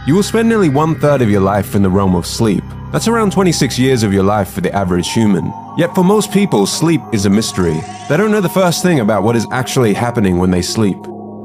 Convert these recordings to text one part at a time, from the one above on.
You will spend nearly 1/3 of your life in the realm of sleep. That's around 26 years of your life for the average human. Yet for most people, sleep is a mystery. They don't know the first thing about what is actually happening when they sleep.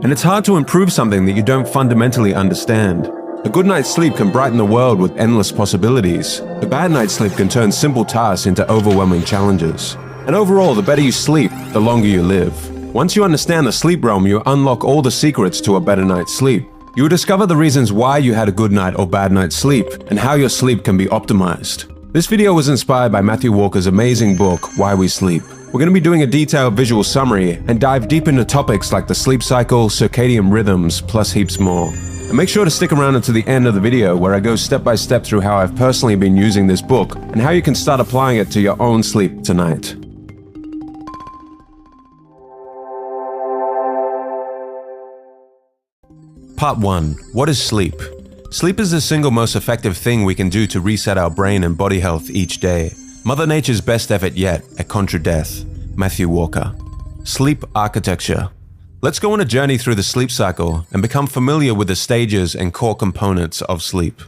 And it's hard to improve something that you don't fundamentally understand. A good night's sleep can brighten the world with endless possibilities. A bad night's sleep can turn simple tasks into overwhelming challenges. And overall, the better you sleep, the longer you live. Once you understand the sleep realm, you unlock all the secrets to a better night's sleep. You will discover the reasons why you had a good night or bad night's sleep, and how your sleep can be optimized. This video was inspired by Matthew Walker's amazing book, Why We Sleep. We're going to be doing a detailed visual summary and dive deep into topics like the sleep cycle, circadian rhythms, plus heaps more. And make sure to stick around until the end of the video where I go step by step through how I've personally been using this book and how you can start applying it to your own sleep tonight. Part 1. What is sleep? Sleep is the single most effective thing we can do to reset our brain and body health each day. Mother Nature's best effort yet at contra death. Matthew Walker. Sleep architecture. Let's go on a journey through the sleep cycle and become familiar with the stages and core components of sleep.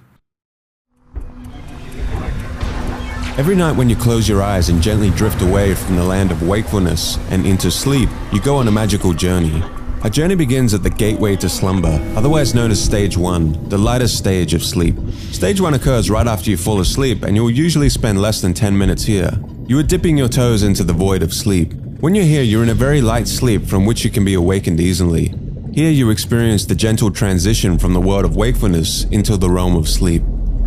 Every night when you close your eyes and gently drift away from the land of wakefulness and into sleep, you go on a magical journey. Our journey begins at the gateway to slumber, otherwise known as Stage 1, the lightest stage of sleep. Stage 1 occurs right after you fall asleep, and you will usually spend less than 10 minutes here. You are dipping your toes into the void of sleep. When you're here, you're in a very light sleep from which you can be awakened easily. Here you experience the gentle transition from the world of wakefulness into the realm of sleep.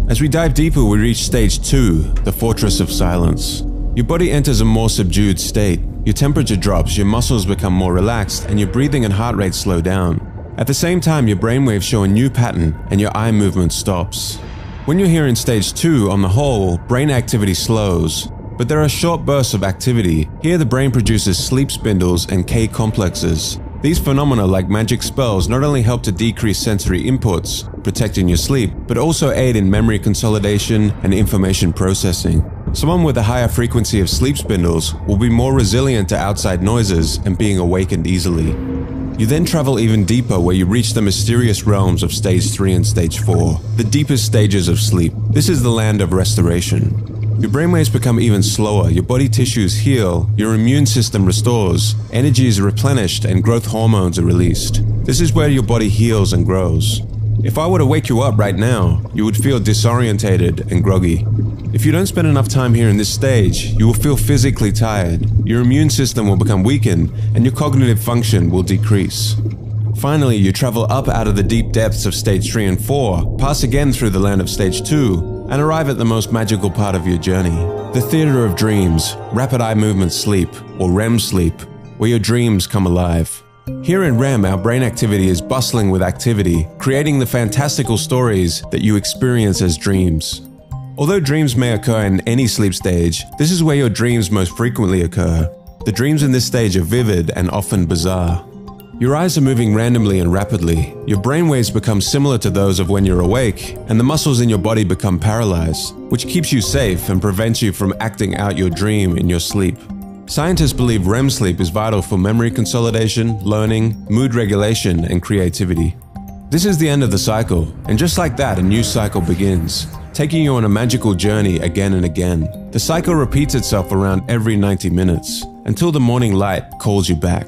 As we dive deeper, we reach Stage 2, the fortress of silence. Your body enters a more subdued state. Your temperature drops, your muscles become more relaxed, and your breathing and heart rate slow down. At the same time, your brainwaves show a new pattern and your eye movement stops. When you're here in Stage 2, on the whole, brain activity slows. But there are short bursts of activity. Here the brain produces sleep spindles and K complexes. These phenomena, like magic spells, not only help to decrease sensory inputs, protecting your sleep, but also aid in memory consolidation and information processing. Someone with a higher frequency of sleep spindles will be more resilient to outside noises and being awakened easily. You then travel even deeper where you reach the mysterious realms of Stage 3 and Stage 4, the deepest stages of sleep. This is the land of restoration. Your brainwaves become even slower, your body tissues heal, your immune system restores, energy is replenished, and growth hormones are released. This is where your body heals and grows. If I were to wake you up right now, you would feel disorientated and groggy. If you don't spend enough time here in this stage, you will feel physically tired, your immune system will become weakened, and your cognitive function will decrease. Finally, you travel up out of the deep depths of Stage 3 and 4, pass again through the land of Stage 2, and arrive at the most magical part of your journey. The theater of dreams, rapid eye movement sleep, or REM sleep, where your dreams come alive. Here in REM, our brain activity is bustling with activity, creating the fantastical stories that you experience as dreams. Although dreams may occur in any sleep stage, this is where your dreams most frequently occur. The dreams in this stage are vivid and often bizarre. Your eyes are moving randomly and rapidly, your brainwaves become similar to those of when you're awake, and the muscles in your body become paralyzed, which keeps you safe and prevents you from acting out your dream in your sleep. Scientists believe REM sleep is vital for memory consolidation, learning, mood regulation, and creativity. This is the end of the cycle, and just like that, a new cycle begins, taking you on a magical journey again and again. The cycle repeats itself around every 90 minutes, until the morning light calls you back.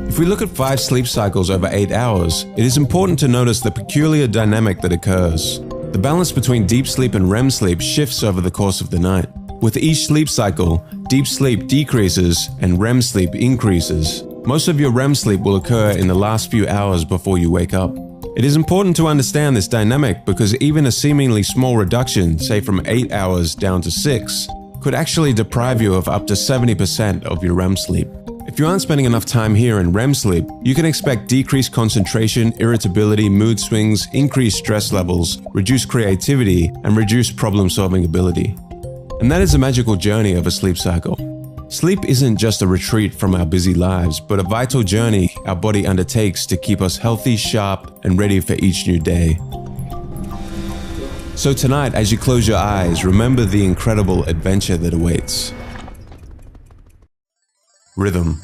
If we look at 5 sleep cycles over 8 hours, it is important to notice the peculiar dynamic that occurs. The balance between deep sleep and REM sleep shifts over the course of the night. With each sleep cycle, deep sleep decreases and REM sleep increases. Most of your REM sleep will occur in the last few hours before you wake up. It is important to understand this dynamic because even a seemingly small reduction, say from 8 hours down to 6, could actually deprive you of up to 70% of your REM sleep. If you aren't spending enough time here in REM sleep, you can expect decreased concentration, irritability, mood swings, increased stress levels, reduced creativity, and reduced problem-solving ability. And that is the magical journey of a sleep cycle. Sleep isn't just a retreat from our busy lives, but a vital journey our body undertakes to keep us healthy, sharp, and ready for each new day. So tonight, as you close your eyes, remember the incredible adventure that awaits. Rhythm.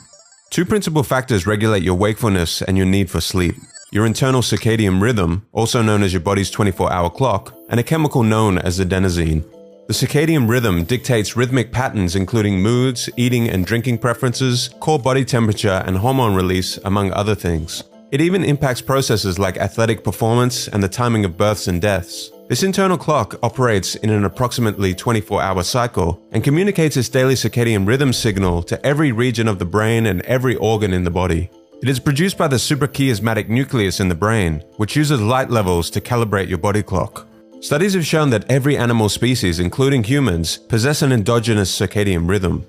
2 principal factors regulate your wakefulness and your need for sleep. your internal circadian rhythm, also known as your body's 24-hour clock, and a chemical known as adenosine. The circadian rhythm dictates rhythmic patterns including moods, eating and drinking preferences, core body temperature, and hormone release, among other things. It even impacts processes like athletic performance and the timing of births and deaths. This internal clock operates in an approximately 24-hour cycle and communicates its daily circadian rhythm signal to every region of the brain and every organ in the body. It is produced by the suprachiasmatic nucleus in the brain, which uses light levels to calibrate your body clock. Studies have shown that every animal species, including humans, possess an endogenous circadian rhythm.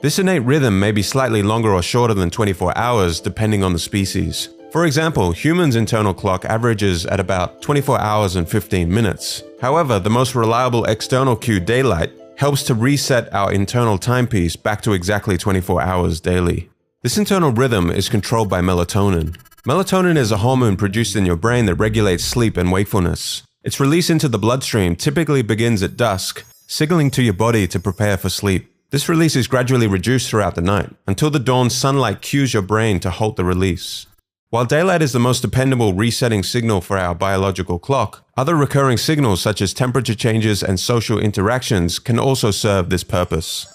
This innate rhythm may be slightly longer or shorter than 24 hours depending on the species. For example, humans' internal clock averages at about 24 hours and 15 minutes. However, the most reliable external cue, daylight, helps to reset our internal timepiece back to exactly 24 hours daily. This internal rhythm is controlled by melatonin. Melatonin is a hormone produced in your brain that regulates sleep and wakefulness. Its release into the bloodstream typically begins at dusk, signaling to your body to prepare for sleep. This release is gradually reduced throughout the night, until the dawn sunlight cues your brain to halt the release. While daylight is the most dependable resetting signal for our biological clock, other recurring signals such as temperature changes and social interactions can also serve this purpose.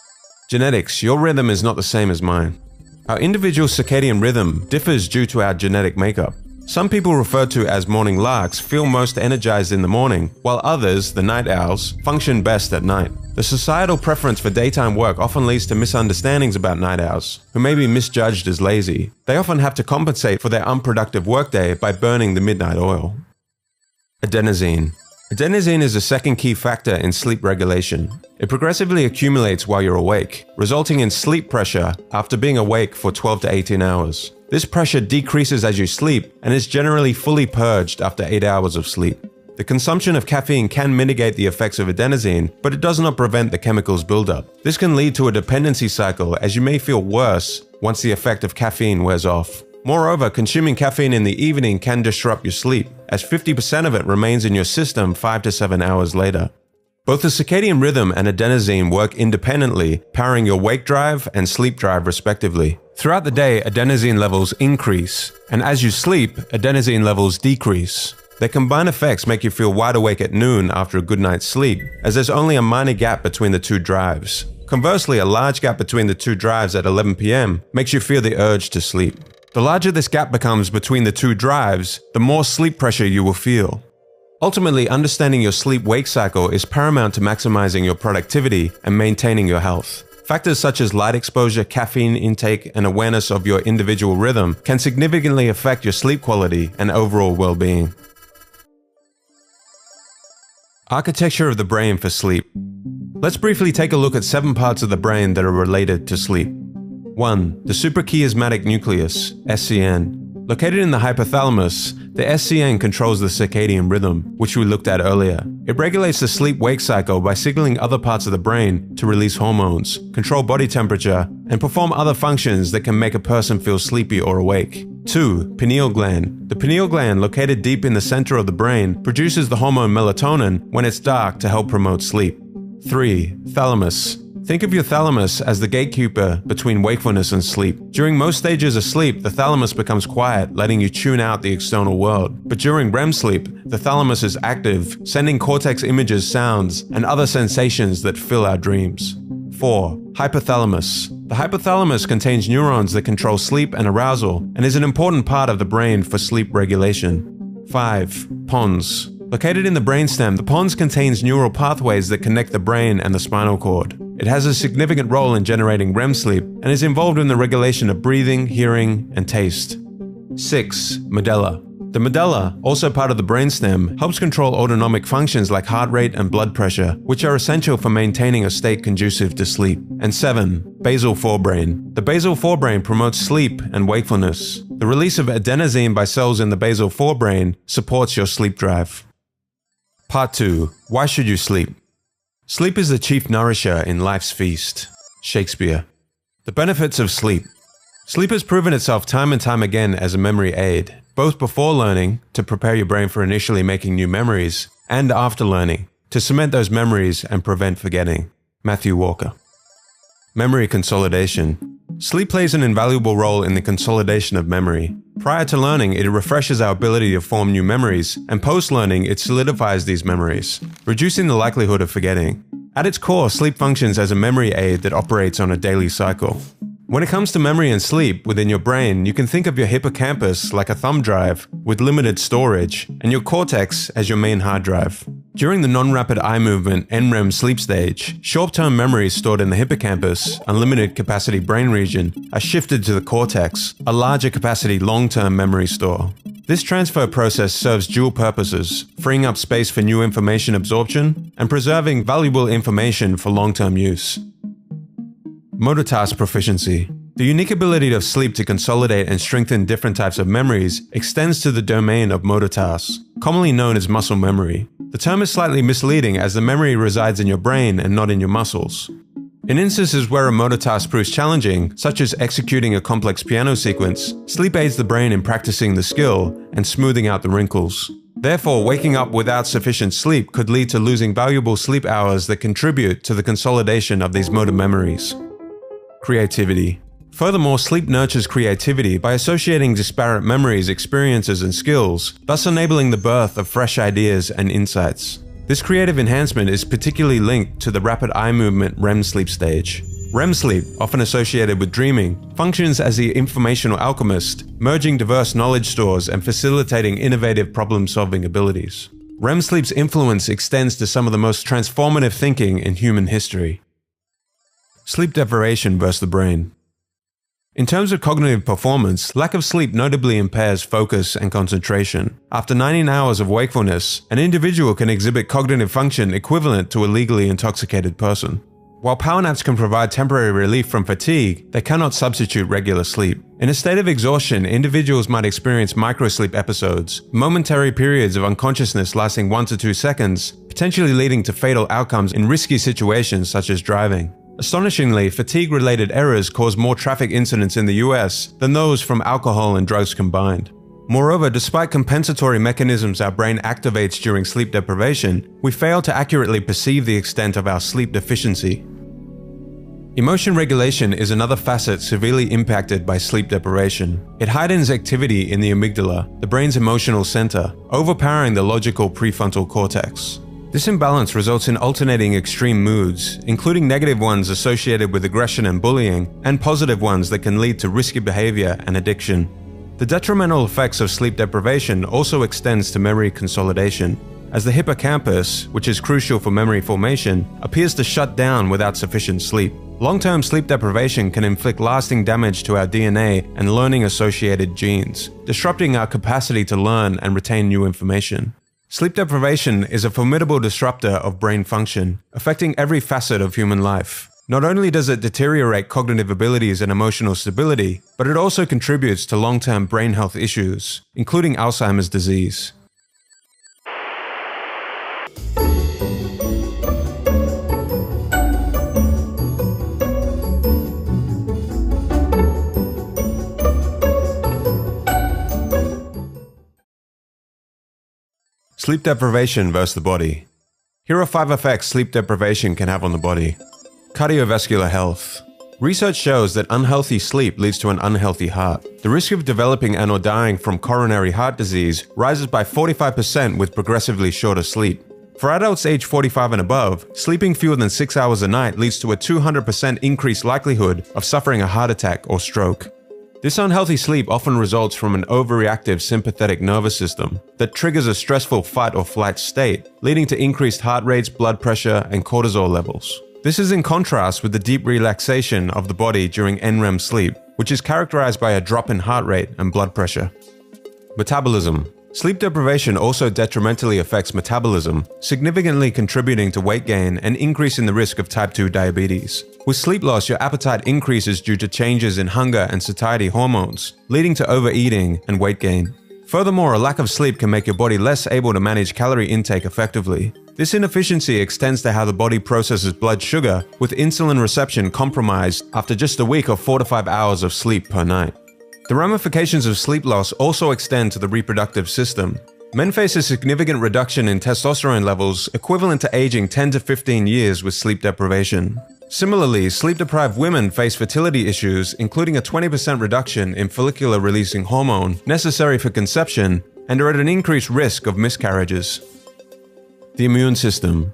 Genetics. Your rhythm is not the same as mine. Our individual circadian rhythm differs due to our genetic makeup. Some people referred to as morning larks feel most energized in the morning, while others, the night owls, function best at night. The societal preference for daytime work often leads to misunderstandings about night owls, who may be misjudged as lazy. They often have to compensate for their unproductive workday by burning the midnight oil. Adenosine. Adenosine is the second key factor in sleep regulation. It progressively accumulates while you're awake, resulting in sleep pressure after being awake for 12 to 18 hours. This pressure decreases as you sleep and is generally fully purged after 8 hours of sleep. The consumption of caffeine can mitigate the effects of adenosine, but it does not prevent the chemical's buildup. This can lead to a dependency cycle, as you may feel worse once the effect of caffeine wears off. Moreover, consuming caffeine in the evening can disrupt your sleep, as 50% of it remains in your system 5 to 7 hours later. Both the circadian rhythm and adenosine work independently, powering your wake drive and sleep drive respectively. Throughout the day, adenosine levels increase, and as you sleep, adenosine levels decrease. Their combined effects make you feel wide awake at noon after a good night's sleep, as there's only a minor gap between the two drives. Conversely, a large gap between the two drives at 11 p.m. makes you feel the urge to sleep. The larger this gap becomes between the two drives, the more sleep pressure you will feel. Ultimately, understanding your sleep-wake cycle is paramount to maximizing your productivity and maintaining your health. Factors such as light exposure, caffeine intake, and awareness of your individual rhythm can significantly affect your sleep quality and overall well-being. Architecture of the brain for sleep. Let's briefly take a look at 7 parts of the brain that are related to sleep. 1. The suprachiasmatic nucleus, SCN. Located in the hypothalamus, the SCN controls the circadian rhythm, which we looked at earlier. It regulates the sleep-wake cycle by signaling other parts of the brain to release hormones, control body temperature, and perform other functions that can make a person feel sleepy or awake. 2. Pineal gland. The pineal gland, located deep in the center of the brain, produces the hormone melatonin when it's dark to help promote sleep. 3. Thalamus. Think of your thalamus as the gatekeeper between wakefulness and sleep. During most stages of sleep, the thalamus becomes quiet, letting you tune out the external world. But during REM sleep, the thalamus is active, sending cortex images, sounds, and other sensations that fill our dreams. 4. Hypothalamus. The hypothalamus contains neurons that control sleep and arousal, and is an important part of the brain for sleep regulation. 5. Pons. Located in the brainstem, the pons contains neural pathways that connect the brain and the spinal cord. It has a significant role in generating REM sleep and is involved in the regulation of breathing, hearing, and taste. 6. Medulla. The medulla, also part of the brainstem, helps control autonomic functions like heart rate and blood pressure, which are essential for maintaining a state conducive to sleep. And 7. Basal forebrain. The basal forebrain promotes sleep and wakefulness. The release of adenosine by cells in the basal forebrain supports your sleep drive. Part 2. Why should you sleep? Sleep is the chief nourisher in life's feast. Shakespeare. The benefits of sleep. Sleep has proven itself time and time again as a memory aid, both before learning, to prepare your brain for initially making new memories, and after learning, to cement those memories and prevent forgetting. Matthew Walker. Memory consolidation. Sleep plays an invaluable role in the consolidation of memory. Prior to learning, it refreshes our ability to form new memories, and post-learning, it solidifies these memories, reducing the likelihood of forgetting. At its core, sleep functions as a memory aid that operates on a daily cycle. When it comes to memory and sleep within your brain, you can think of your hippocampus like a thumb drive with limited storage, and your cortex as your main hard drive. During the non-rapid eye movement NREM sleep stage, short-term memories stored in the hippocampus, unlimited capacity brain region, are shifted to the cortex, a larger capacity long-term memory store. This transfer process serves dual purposes, freeing up space for new information absorption and preserving valuable information for long-term use. Motor task proficiency. The unique ability of sleep to consolidate and strengthen different types of memories extends to the domain of motor tasks, commonly known as muscle memory. The term is slightly misleading as the memory resides in your brain and not in your muscles. In instances where a motor task proves challenging, such as executing a complex piano sequence, sleep aids the brain in practicing the skill and smoothing out the wrinkles. Therefore, waking up without sufficient sleep could lead to losing valuable sleep hours that contribute to the consolidation of these motor memories. Creativity. Furthermore, sleep nurtures creativity by associating disparate memories, experiences, and skills, thus enabling the birth of fresh ideas and insights. This creative enhancement is particularly linked to the rapid eye movement REM sleep stage. REM sleep, often associated with dreaming, functions as the informational alchemist, merging diverse knowledge stores and facilitating innovative problem-solving abilities. REM sleep's influence extends to some of the most transformative thinking in human history. Sleep deprivation versus the brain. In terms of cognitive performance, lack of sleep notably impairs focus and concentration. After 19 hours of wakefulness, an individual can exhibit cognitive function equivalent to a legally intoxicated person. While power naps can provide temporary relief from fatigue, they cannot substitute regular sleep. In a state of exhaustion, individuals might experience microsleep episodes, momentary periods of unconsciousness lasting 1 to 2 seconds, potentially leading to fatal outcomes in risky situations such as driving. Astonishingly, fatigue-related errors cause more traffic incidents in the US than those from alcohol and drugs combined. Moreover, despite compensatory mechanisms our brain activates during sleep deprivation, we fail to accurately perceive the extent of our sleep deficiency. Emotion regulation is another facet severely impacted by sleep deprivation. It heightens activity in the amygdala, the brain's emotional center, overpowering the logical prefrontal cortex. This imbalance results in alternating extreme moods, including negative ones associated with aggression and bullying, and positive ones that can lead to risky behavior and addiction. The detrimental effects of sleep deprivation also extends to memory consolidation, as the hippocampus, which is crucial for memory formation, appears to shut down without sufficient sleep. Long-term sleep deprivation can inflict lasting damage to our DNA and learning-associated genes, disrupting our capacity to learn and retain new information. Sleep deprivation is a formidable disruptor of brain function, affecting every facet of human life. Not only does it deteriorate cognitive abilities and emotional stability, but it also contributes to long-term brain health issues, including Alzheimer's disease. Sleep deprivation versus the body. Here are 5 effects sleep deprivation can have on the body. Cardiovascular health. Research shows that unhealthy sleep leads to an unhealthy heart. The risk of developing and/or dying from coronary heart disease rises by 45% with progressively shorter sleep. For adults aged 45 and above, sleeping fewer than 6 hours a night leads to a 200% increased likelihood of suffering a heart attack or stroke. This unhealthy sleep often results from an overreactive sympathetic nervous system that triggers a stressful fight or flight state, leading to increased heart rates, blood pressure, and cortisol levels. This is in contrast with the deep relaxation of the body during NREM sleep, which is characterized by a drop in heart rate and blood pressure. Metabolism. Sleep deprivation also detrimentally affects metabolism, significantly contributing to weight gain and increasing the risk of type 2 diabetes. With sleep loss, your appetite increases due to changes in hunger and satiety hormones, leading to overeating and weight gain. Furthermore, a lack of sleep can make your body less able to manage calorie intake effectively. This inefficiency extends to how the body processes blood sugar, with insulin reception compromised after just a week of 4 to 5 hours of sleep per night. The ramifications of sleep loss also extend to the reproductive system. Men face a significant reduction in testosterone levels equivalent to aging 10 to 15 years with sleep deprivation. Similarly, sleep-deprived women face fertility issues, including a 20% reduction in follicular-releasing hormone necessary for conception, and are at an increased risk of miscarriages. The immune system.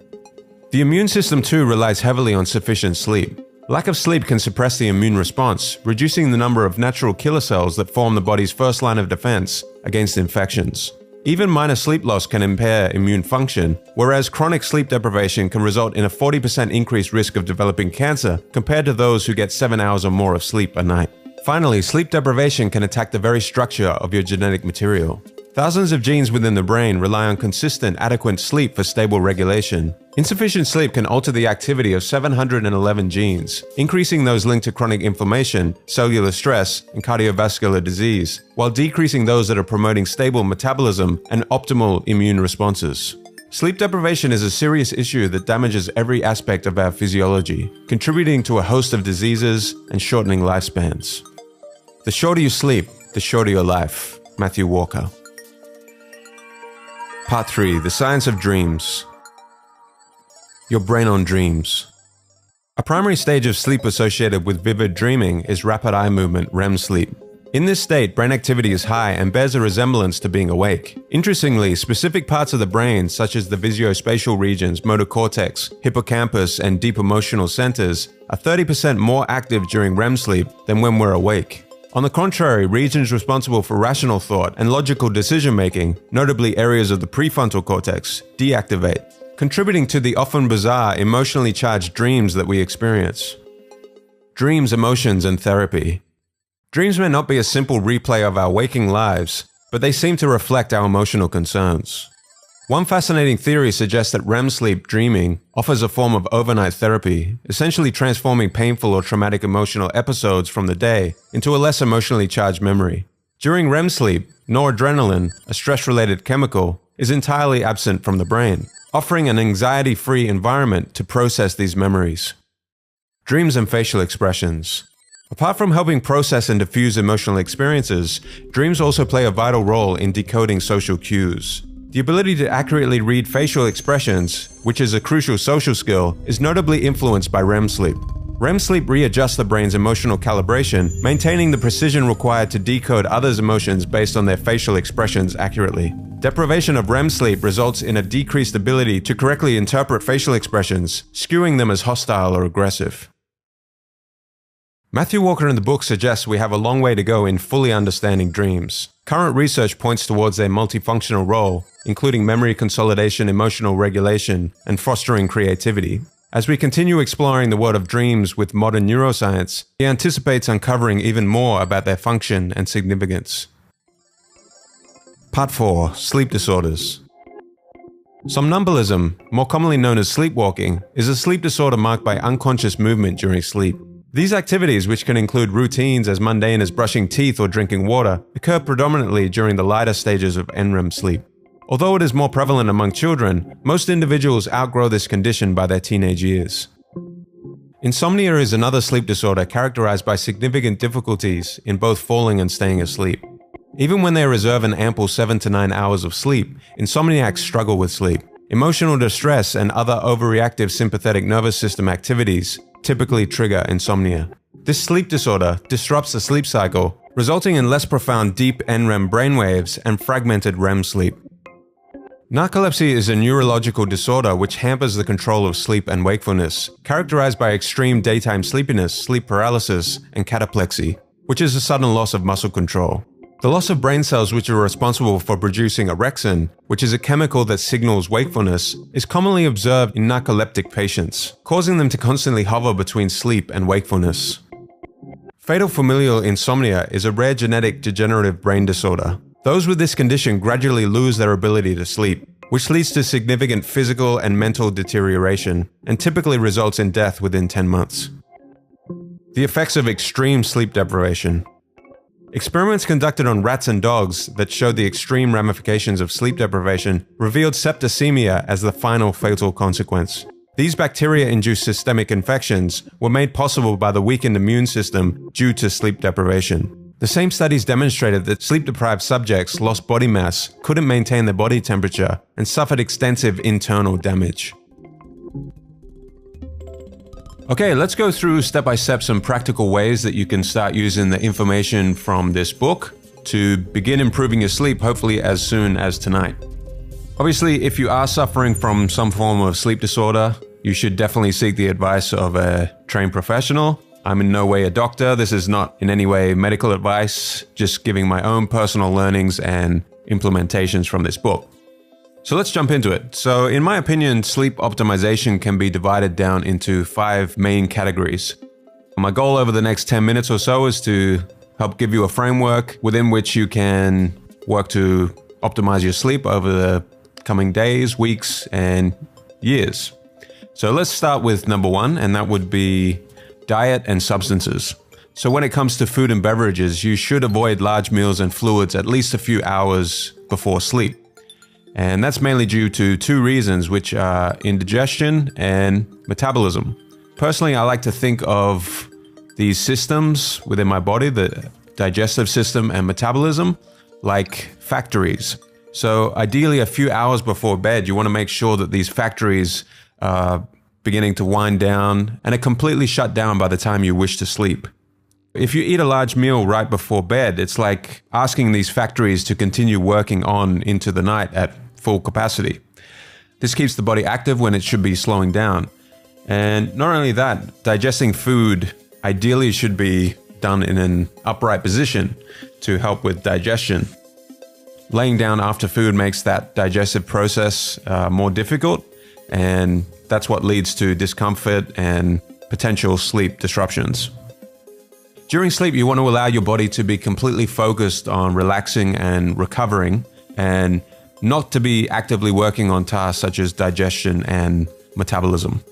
The immune system too relies heavily on sufficient sleep. Lack of sleep can suppress the immune response, reducing the number of natural killer cells that form the body's first line of defense against infections. Even minor sleep loss can impair immune function, whereas chronic sleep deprivation can result in a 40% increased risk of developing cancer compared to those who get 7 hours or more of sleep a night. Finally, sleep deprivation can attack the very structure of your genetic material. Thousands of genes within the brain rely on consistent, adequate sleep for stable regulation. Insufficient sleep can alter the activity of 711 genes, increasing those linked to chronic inflammation, cellular stress, and cardiovascular disease, while decreasing those that are promoting stable metabolism and optimal immune responses. Sleep deprivation is a serious issue that damages every aspect of our physiology, contributing to a host of diseases and shortening lifespans. The shorter you sleep, the shorter your life. Matthew Walker. Part 3. The Science of Dreams. Your brain on dreams. A primary stage of sleep associated with vivid dreaming is rapid eye movement REM sleep. In this state, brain activity is high and bears a resemblance to being awake. Interestingly, specific parts of the brain, such as the visuospatial regions, motor cortex, hippocampus, and deep emotional centers, are 30% more active during REM sleep than when we're awake. On the contrary, regions responsible for rational thought and logical decision-making, notably areas of the prefrontal cortex, deactivate, contributing to the often bizarre, emotionally charged dreams that we experience. Dreams, emotions, and therapy. Dreams may not be a simple replay of our waking lives, but they seem to reflect our emotional concerns. One fascinating theory suggests that REM sleep dreaming offers a form of overnight therapy, essentially transforming painful or traumatic emotional episodes from the day into a less emotionally charged memory. During REM sleep, noradrenaline, a stress-related chemical, is entirely absent from the brain, offering an anxiety-free environment to process these memories. Dreams and facial expressions. Apart from helping process and diffuse emotional experiences, dreams also play a vital role in decoding social cues. The ability to accurately read facial expressions, which is a crucial social skill, is notably influenced by REM sleep. REM sleep readjusts the brain's emotional calibration, maintaining the precision required to decode others' emotions based on their facial expressions accurately. Deprivation of REM sleep results in a decreased ability to correctly interpret facial expressions, skewing them as hostile or aggressive. Matthew Walker in the book suggests we have a long way to go in fully understanding dreams. Current research points towards their multifunctional role, including memory consolidation, emotional regulation, and fostering creativity. As we continue exploring the world of dreams with modern neuroscience, he anticipates uncovering even more about their function and significance. Part 4. Sleep disorders. Somnambulism, more commonly known as sleepwalking, is a sleep disorder marked by unconscious movement during sleep. These activities, which can include routines as mundane as brushing teeth or drinking water, occur predominantly during the lighter stages of NREM sleep. Although it is more prevalent among children, most individuals outgrow this condition by their teenage years. Insomnia is another sleep disorder characterized by significant difficulties in both falling and staying asleep. Even when they reserve an ample 7 to 9 hours of sleep, insomniacs struggle with sleep. Emotional distress and other overreactive sympathetic nervous system activities typically trigger insomnia. This sleep disorder disrupts the sleep cycle, resulting in less profound deep NREM brainwaves and fragmented REM sleep. Narcolepsy is a neurological disorder which hampers the control of sleep and wakefulness, characterized by extreme daytime sleepiness, sleep paralysis, and cataplexy, which is a sudden loss of muscle control. The loss of brain cells which are responsible for producing orexin, which is a chemical that signals wakefulness, is commonly observed in narcoleptic patients, causing them to constantly hover between sleep and wakefulness. Fatal familial insomnia is a rare genetic degenerative brain disorder. Those with this condition gradually lose their ability to sleep, which leads to significant physical and mental deterioration, and typically results in death within 10 months. The effects of extreme sleep deprivation. Experiments conducted on rats and dogs that showed the extreme ramifications of sleep deprivation revealed septicemia as the final fatal consequence. These bacteria-induced systemic infections were made possible by the weakened immune system due to sleep deprivation. The same studies demonstrated that sleep-deprived subjects lost body mass, couldn't maintain their body temperature, and suffered extensive internal damage. Okay, let's go through step by step some practical ways that you can start using the information from this book to begin improving your sleep, hopefully as soon as tonight. Obviously, if you are suffering from some form of sleep disorder, you should definitely seek the advice of a trained professional. I'm in no way a doctor. This is not in any way medical advice, just giving my own personal learnings and implementations from this book. So let's jump into it. So in my opinion, sleep optimization can be divided down into 5 main categories. My goal over the next 10 minutes or so is to help give you a framework within which you can work to optimize your sleep over the coming days, weeks, and years. So let's start with number 1, and that would be diet and substances. So when it comes to food and beverages, you should avoid large meals and fluids at least a few hours before sleep. And that's mainly due to 2 reasons, which are indigestion and metabolism. Personally, I like to think of these systems within my body, the digestive system and metabolism, like factories. So ideally, a few hours before bed, you want to make sure that these factories are beginning to wind down and are completely shut down by the time you wish to sleep. If you eat a large meal right before bed, it's like asking these factories to continue working on into the night at full capacity. This keeps the body active when it should be slowing down. And not only that, digesting food ideally should be done in an upright position to help with digestion. Laying down after food makes that digestive process more difficult, and that's what leads to discomfort and potential sleep disruptions. During sleep, you want to allow your body to be completely focused on relaxing and recovering, and not to be actively working on tasks such as digestion and metabolism.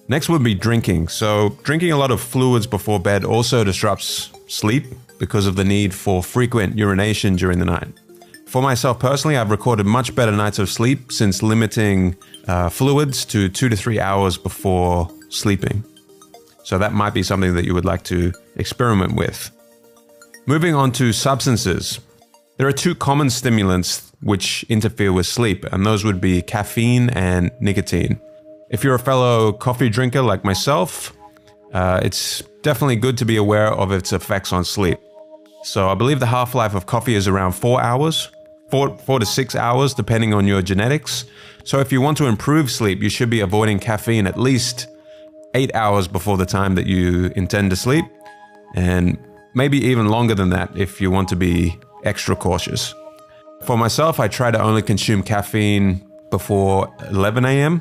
Next would be drinking. So drinking a lot of fluids before bed also disrupts sleep because of the need for frequent urination during the night. For myself personally, I've recorded much better nights of sleep since limiting fluids to 2 to 3 hours before sleeping. So that might be something that you would like to experiment with. Moving on to substances. There are 2 common stimulants which interfere with sleep, and those would be caffeine and nicotine. If you're a fellow coffee drinker like myself, it's definitely good to be aware of its effects on sleep. So I believe the half-life of coffee is around 4 hours, 4 to 6 hours, depending on your genetics. So if you want to improve sleep, you should be avoiding caffeine at least 8 hours before the time that you intend to sleep, and maybe even longer than that if you want to be extra cautious. For myself, I try to only consume caffeine before 11 a.m.,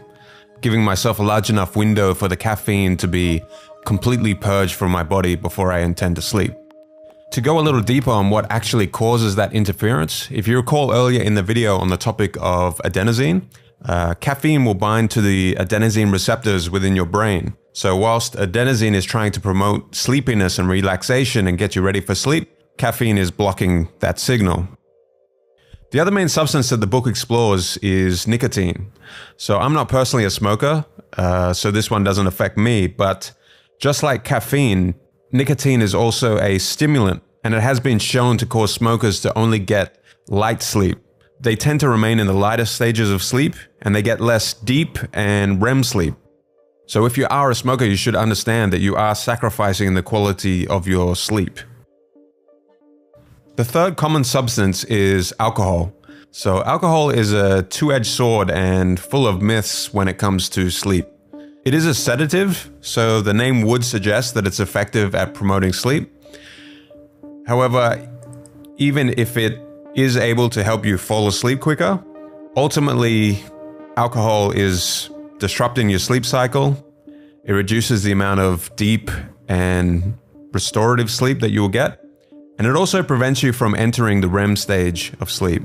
giving myself a large enough window for the caffeine to be completely purged from my body before I intend to sleep. To go a little deeper on what actually causes that interference, if you recall earlier in the video on the topic of adenosine, caffeine will bind to the adenosine receptors within your brain. So whilst adenosine is trying to promote sleepiness and relaxation and get you ready for sleep, caffeine is blocking that signal. The other main substance that the book explores is nicotine. So I'm not personally a smoker, so this one doesn't affect me, but just like caffeine, nicotine is also a stimulant, and it has been shown to cause smokers to only get light sleep. They tend to remain in the lighter stages of sleep, and they get less deep and REM sleep. So if you are a smoker, you should understand that you are sacrificing the quality of your sleep. The third common substance is alcohol. So alcohol is a two-edged sword and full of myths when it comes to sleep. It is a sedative, so the name would suggest that it's effective at promoting sleep. However, even if it is able to help you fall asleep quicker, ultimately alcohol is disrupting your sleep cycle. It reduces the amount of deep and restorative sleep that you will get. And it also prevents you from entering the REM stage of sleep.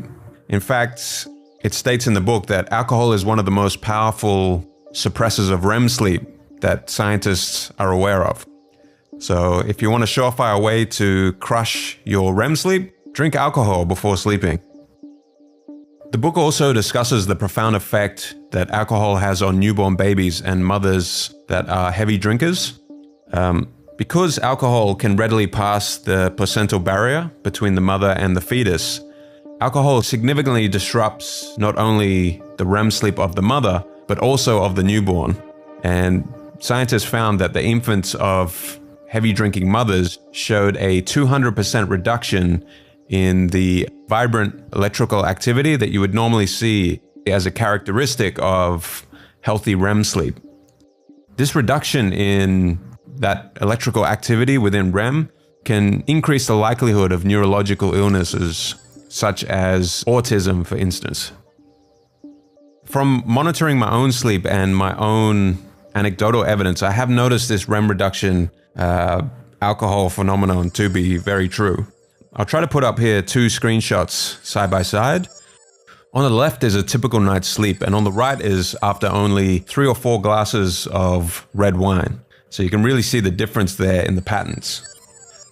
In fact, it states in the book that alcohol is one of the most powerful suppressors of REM sleep that scientists are aware of. So if you want a surefire way to crush your REM sleep, drink alcohol before sleeping. The book also discusses the profound effect that alcohol has on newborn babies and mothers that are heavy drinkers. Because alcohol can readily pass the placental barrier between the mother and the fetus, alcohol significantly disrupts not only the REM sleep of the mother, but also of the newborn. And scientists found that the infants of heavy drinking mothers showed a 200% reduction in the vibrant electrical activity that you would normally see as a characteristic of healthy REM sleep. This reduction in that electrical activity within REM can increase the likelihood of neurological illnesses, such as autism, for instance. From monitoring my own sleep and my own anecdotal evidence, I have noticed this REM reduction alcohol phenomenon to be very true. I'll try to put up here 2 screenshots side by side. On the left is a typical night's sleep, and on the right is after only 3 or 4 glasses of red wine. So you can really see the difference there in the patterns.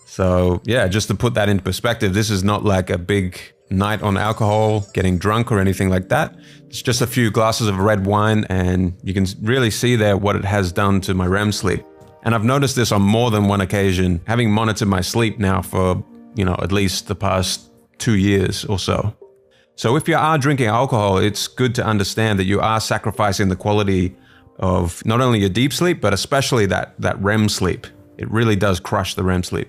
So yeah, just to put that into perspective, this is not like a big night on alcohol, getting drunk or anything like that. It's just a few glasses of red wine, and you can really see there what it has done to my REM sleep. And I've noticed this on more than one occasion, having monitored my sleep now for, at least the past 2 years or so. So if you are drinking alcohol, it's good to understand that you are sacrificing the quality of not only your deep sleep, but especially that REM sleep. It really does crush the REM sleep.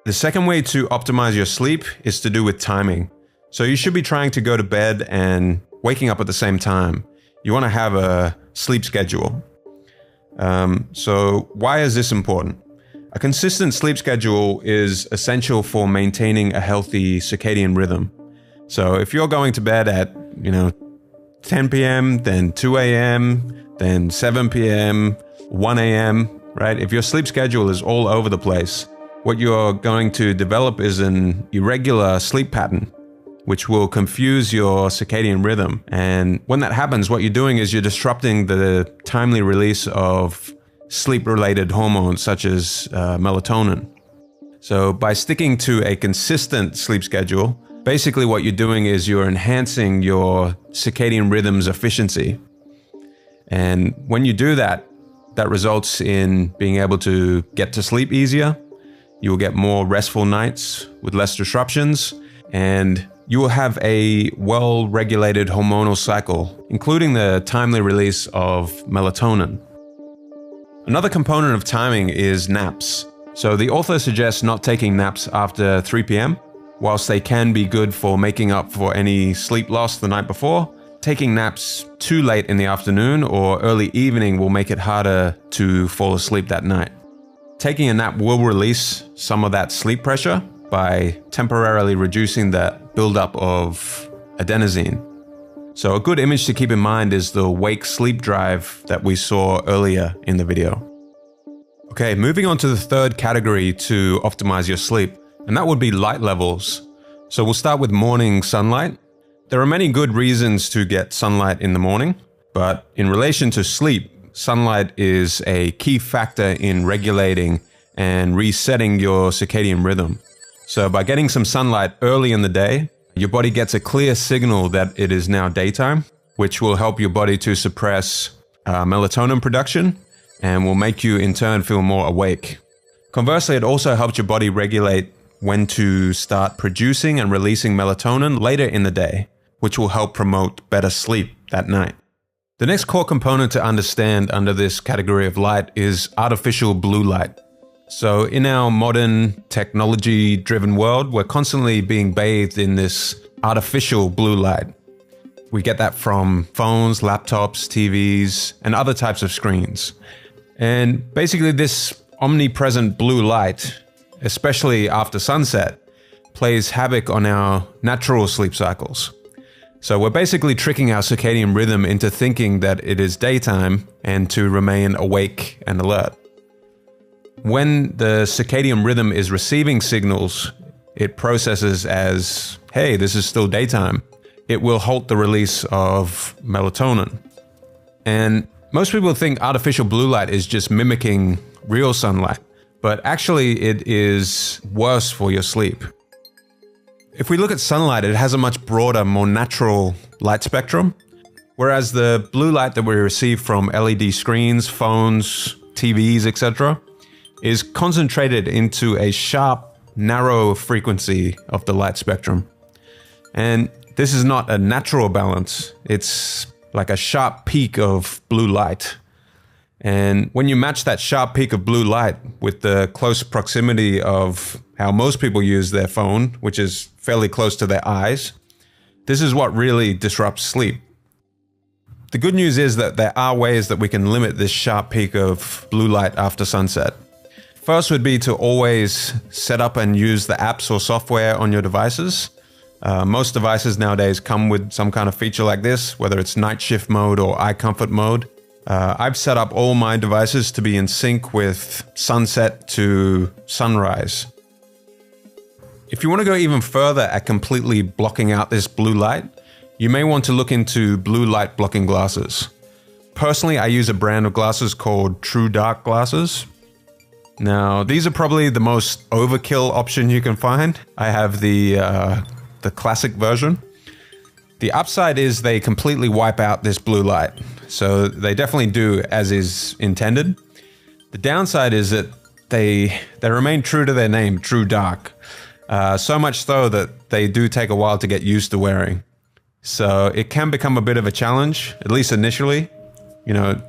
The second way to optimize your sleep is to do with timing. So you should be trying to go to bed and waking up at the same time. You want to have a sleep schedule. So why is this important? A consistent sleep schedule is essential for maintaining a healthy circadian rhythm. So if you're going to bed at, 10 p.m., then 2 a.m., then 7 p.m., 1 a.m., right? If your sleep schedule is all over the place, what you're going to develop is an irregular sleep pattern, which will confuse your circadian rhythm. And when that happens, what you're doing is you're disrupting the timely release of sleep-related hormones such as melatonin. So by sticking to a consistent sleep schedule, basically what you're doing is you're enhancing your circadian rhythm's efficiency. And when you do that, that results in being able to get to sleep easier. You will get more restful nights with less disruptions, and you will have a well-regulated hormonal cycle, including the timely release of melatonin. Another component of timing is naps. So the author suggests not taking naps after 3 p.m. Whilst they can be good for making up for any sleep lost the night before, taking naps too late in the afternoon or early evening will make it harder to fall asleep that night. Taking a nap will release some of that sleep pressure by temporarily reducing that buildup of adenosine. So a good image to keep in mind is the wake-sleep drive that we saw earlier in the video. Okay, moving on to the third category to optimize your sleep, and that would be light levels. So we'll start with morning sunlight. There are many good reasons to get sunlight in the morning, but in relation to sleep, sunlight is a key factor in regulating and resetting your circadian rhythm. So by getting some sunlight early in the day, your body gets a clear signal that it is now daytime, which will help your body to suppress melatonin production and will make you in turn feel more awake. Conversely, it also helps your body regulate when to start producing and releasing melatonin later in the day, which will help promote better sleep that night. The next core component to understand under this category of light is artificial blue light. So in our modern technology-driven world, we're constantly being bathed in this artificial blue light. We get that from phones, laptops, TVs, and other types of screens. And basically this omnipresent blue light, especially after sunset, plays havoc on our natural sleep cycles. So we're basically tricking our circadian rhythm into thinking that it is daytime and to remain awake and alert. When the circadian rhythm is receiving signals it processes as, hey, this is still daytime, it will halt the release of melatonin. And most people think artificial blue light is just mimicking real sunlight, but actually it is worse for your sleep. If we look at sunlight, it has a much broader, more natural light spectrum, whereas the blue light that we receive from LED screens, phones, TVs, etc., is concentrated into a sharp, narrow frequency of the light spectrum. And this is not a natural balance, it's like a sharp peak of blue light. And when you match that sharp peak of blue light with the close proximity of how most people use their phone, which is fairly close to their eyes, this is what really disrupts sleep. The good news is that there are ways that we can limit this sharp peak of blue light after sunset. First would be to always set up and use the apps or software on your devices. Most devices nowadays come with some kind of feature like this, whether it's night shift mode or eye comfort mode. I've set up all my devices to be in sync with sunset to sunrise. If you want to go even further at completely blocking out this blue light, you may want to look into blue light blocking glasses. Personally, I use a brand of glasses called True Dark glasses. Now, these are probably the most overkill option you can find. I have the classic version. The upside is they completely wipe out this blue light. So they definitely do as is intended. The downside is that they remain true to their name, True Dark. So much so that they do take a while to get used to wearing. So it can become a bit of a challenge, at least initially,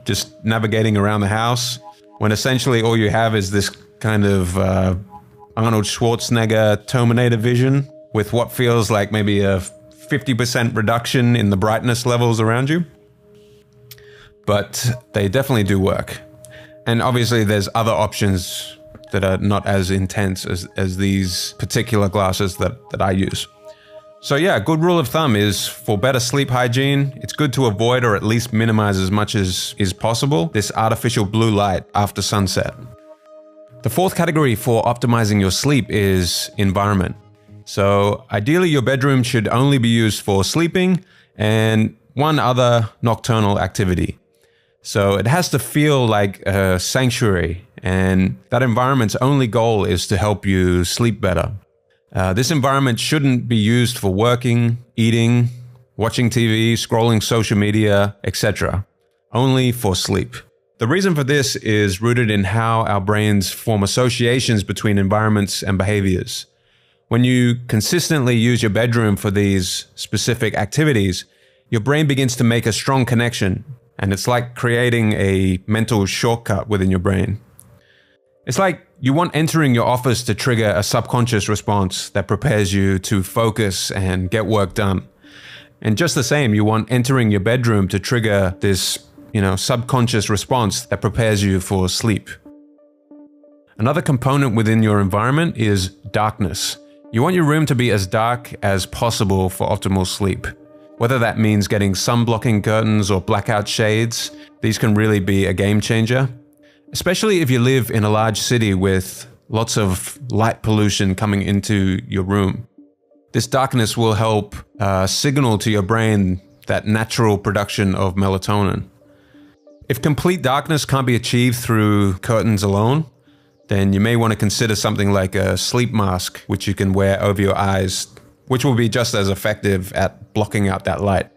just navigating around the house when essentially all you have is this kind of Arnold Schwarzenegger Terminator vision with what feels like maybe a 50% reduction in the brightness levels around you. But they definitely do work. And obviously there's other options that are not as intense as these particular glasses that I use. So yeah, a good rule of thumb is for better sleep hygiene, it's good to avoid or at least minimize as much as is possible this artificial blue light after sunset. The fourth category for optimizing your sleep is environment. So ideally your bedroom should only be used for sleeping and one other nocturnal activity. So it has to feel like a sanctuary, and that environment's only goal is to help you sleep better. This environment shouldn't be used for working, eating, watching TV, scrolling social media, etc. Only for sleep. The reason for this is rooted in how our brains form associations between environments and behaviors. When you consistently use your bedroom for these specific activities, your brain begins to make a strong connection, and it's like creating a mental shortcut within your brain. It's like you want entering your office to trigger a subconscious response that prepares you to focus and get work done. And just the same, you want entering your bedroom to trigger this, subconscious response that prepares you for sleep. Another component within your environment is darkness. You want your room to be as dark as possible for optimal sleep. Whether that means getting sun-blocking curtains or blackout shades, these can really be a game changer. Especially if you live in a large city with lots of light pollution coming into your room. This darkness will help signal to your brain that natural production of melatonin. If complete darkness can't be achieved through curtains alone, then you may want to consider something like a sleep mask, which you can wear over your eyes, which will be just as effective at blocking out that light.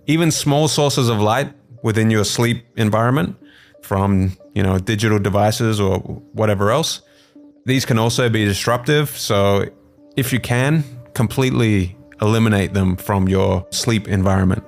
Even small sources of light within your sleep environment, from digital devices or whatever else, these can also be disruptive. So if you can, completely eliminate them from your sleep environment.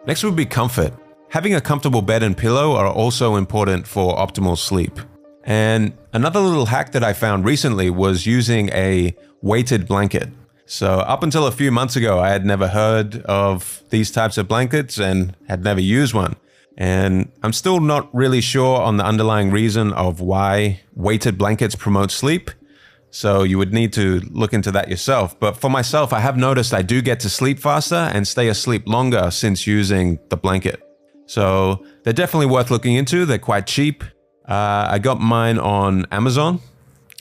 Next would be comfort. Having a comfortable bed and pillow are also important for optimal sleep. And another little hack that I found recently was using a weighted blanket. So up until a few months ago, I had never heard of these types of blankets and had never used one. And I'm still not really sure on the underlying reason of why weighted blankets promote sleep. So you would need to look into that yourself. But for myself, I have noticed I do get to sleep faster and stay asleep longer since using the blanket. So they're definitely worth looking into. They're quite cheap. I got mine on Amazon,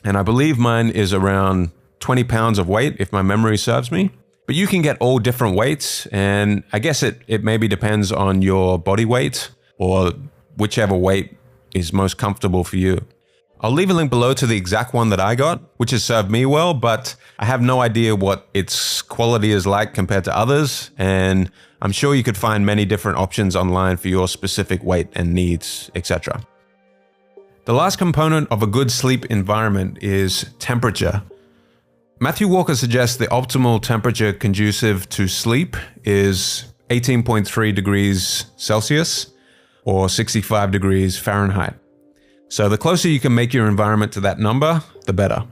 and I believe mine is around 20 pounds of weight, if my memory serves me. But you can get all different weights, and I guess it maybe depends on your body weight or whichever weight is most comfortable for you. I'll leave a link below to the exact one that I got, which has served me well, but I have no idea what its quality is like compared to others, and I'm sure you could find many different options online for your specific weight and needs, etc. The last component of a good sleep environment is temperature. Matthew Walker suggests the optimal temperature conducive to sleep is 18.3 degrees Celsius. or 65 degrees Fahrenheit. So the closer you can make your environment to that number, the better.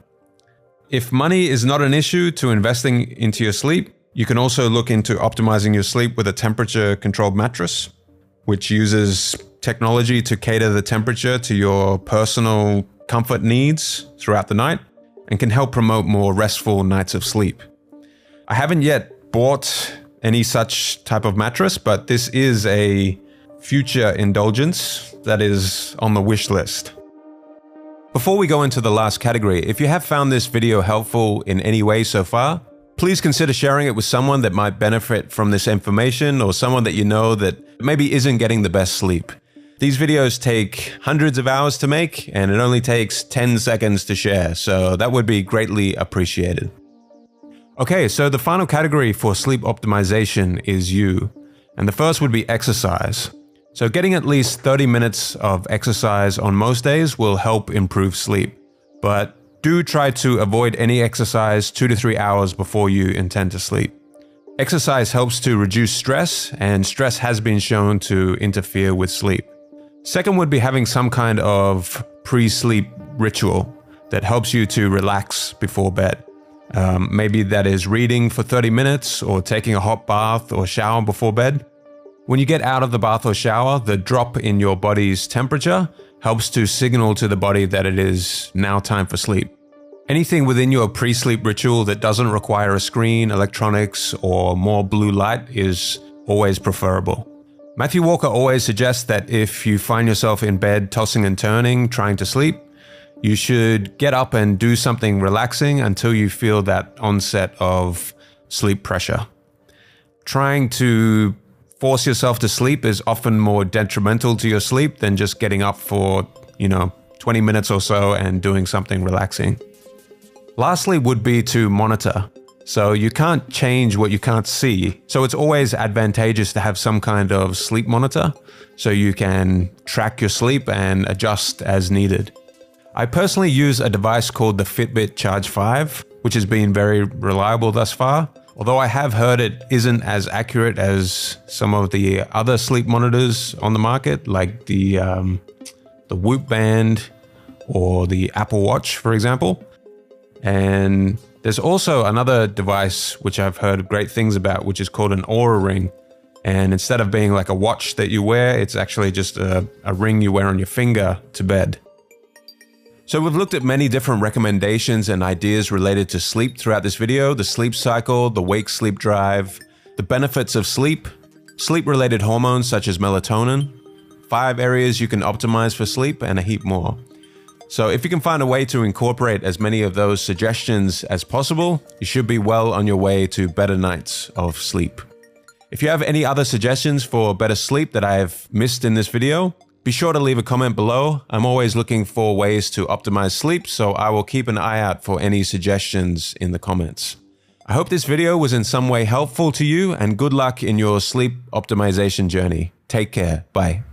If money is not an issue to investing into your sleep, you can also look into optimizing your sleep with a temperature-controlled mattress, which uses technology to cater the temperature to your personal comfort needs throughout the night and can help promote more restful nights of sleep. I haven't yet bought any such type of mattress, but this is a future indulgence that is on the wish list. Before we go into the last category, if you have found this video helpful in any way so far, please consider sharing it with someone that might benefit from this information or someone that you know that maybe isn't getting the best sleep. These videos take hundreds of hours to make and it only takes 10 seconds to share, so that would be greatly appreciated. Okay, so the final category for sleep optimization is you, and the first would be exercise. So getting at least 30 minutes of exercise on most days will help improve sleep, but do try to avoid any exercise 2 to 3 hours before you intend to sleep. Exercise helps to reduce stress, and stress has been shown to interfere with sleep. Second would be having some kind of pre-sleep ritual that helps you to relax before bed. Maybe that is reading for 30 minutes or taking a hot bath or shower before bed. When you get out of the bath or shower, the drop in your body's temperature helps to signal to the body that it is now time for sleep. Anything within your pre-sleep ritual that doesn't require a screen, electronics, or more blue light is always preferable. Matthew Walker always suggests that if you find yourself in bed tossing and turning, trying to sleep, you should get up and do something relaxing until you feel that onset of sleep pressure. Trying to force yourself to sleep is often more detrimental to your sleep than just getting up for, 20 minutes or so and doing something relaxing. Lastly would be to monitor. So you can't change what you can't see. So it's always advantageous to have some kind of sleep monitor so you can track your sleep and adjust as needed. I personally use a device called the Fitbit Charge 5, which has been very reliable thus far. Although I have heard it isn't as accurate as some of the other sleep monitors on the market, like the Whoop Band or the Apple Watch, for example. And there's also another device which I've heard great things about, which is called an Oura Ring. And instead of being like a watch that you wear, it's actually just a ring you wear on your finger to bed. So we've looked at many different recommendations and ideas related to sleep throughout this video: the sleep cycle, the wake-sleep drive, the benefits of sleep, sleep-related hormones such as melatonin, 5 areas you can optimize for sleep, and a heap more. So if you can find a way to incorporate as many of those suggestions as possible, you should be well on your way to better nights of sleep. If you have any other suggestions for better sleep that I have missed in this video, be sure to leave a comment below. I'm always looking for ways to optimize sleep, so I will keep an eye out for any suggestions in the comments. I hope this video was in some way helpful to you, and good luck in your sleep optimization journey. Take care. Bye.